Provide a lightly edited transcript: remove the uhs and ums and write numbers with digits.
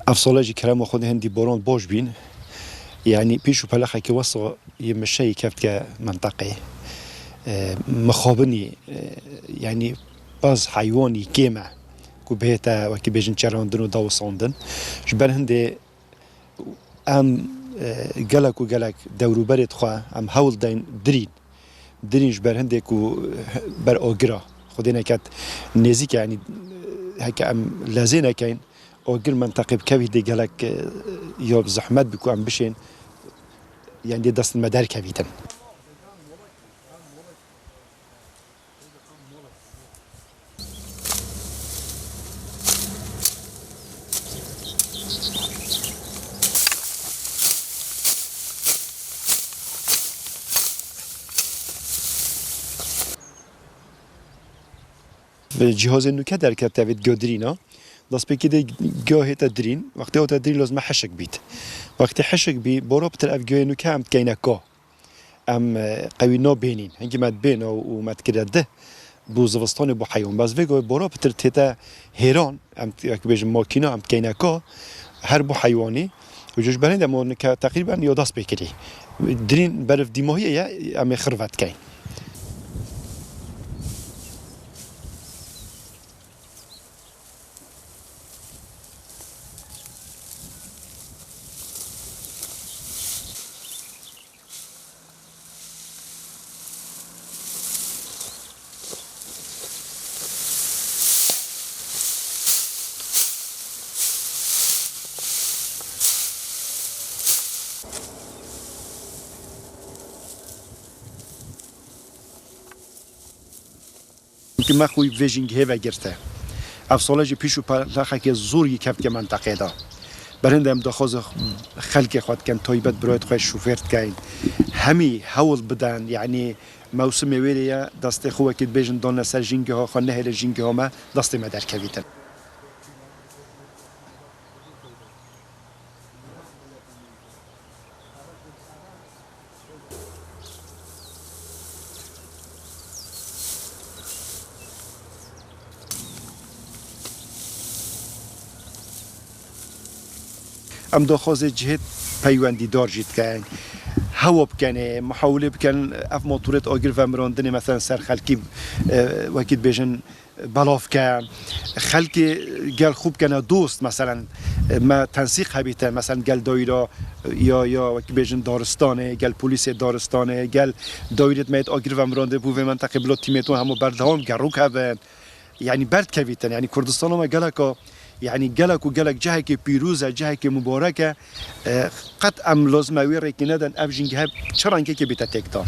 افصلاجي كلام خود هندي بوران باش بين يعني بيشو بلخه كي وصل يمشي كفت كمنطقه مخابني يعني باز حيواني كيما كوبيتا وكي بيجن شراندن وداو صندن جبال هندي ام قالك وقالك دورو بريد خوا ام هول دين درين جبال هندي كو بر اوغرا خدينا كات نزيك يعني هكا ام لازينا كاين اوغر منطقه بكوي دي قالك يوب زحمت بكو ام بشين يعني دست المدار كويتن جهاز النوكه در كتابت جودرينا دست بكي دي جوه تدرين وقت هو تدرين لازم حشك بيت وقت حشك بي برو بتر اف جوه نوكه ام كاينه كو ام قوي نو بينين هنجي ما تبين وما تكرده بو زوستان بو حيوان بس فيجو برو بتر تيتا هيران ام بيج ماكينه ام كاينه كو هر بو حيواني وجوج برين دمو تقريبا يوداس بكري درين برف ديموهيه ام خرفت كاين كما خوي فيجينغ هيفا جرته افصلاجي بيشو بالاخا كي زور يكف كي منطقه دا برنده ام دخوز خلق خود كان تويبت برويت خوش شوفيرت كاين همي هول بدن يعني موسم ویلیا دست خواه که بیشتر دانه سر جنگه ها خانه هر جنگه ها ما دست ما در کویتن. ام دخواز جهت پیوندی دار جیت کن هوا بکنه محاوله بکن اف موتورت آگر و مراندنی مثلا سر خلکی وقتی بیشن بلاف کن خلکی گل خوب کنه دوست مثلا ما تنسیق هبیتن مثلا گل دایره یا وقتی بیشن دارستانه گل پلیس دارستانه گل دایرت میت آگر و مرانده بو و منطقه بلاد تیمتون همو بردهام گروک هبن يعني برد كفيتن يعني كردستان ما جالك يعني جالك وجالك جهك بيروزة جهك مباركة قد أم لازم ويرك ندن أبجين جهب شران كي بتتكتار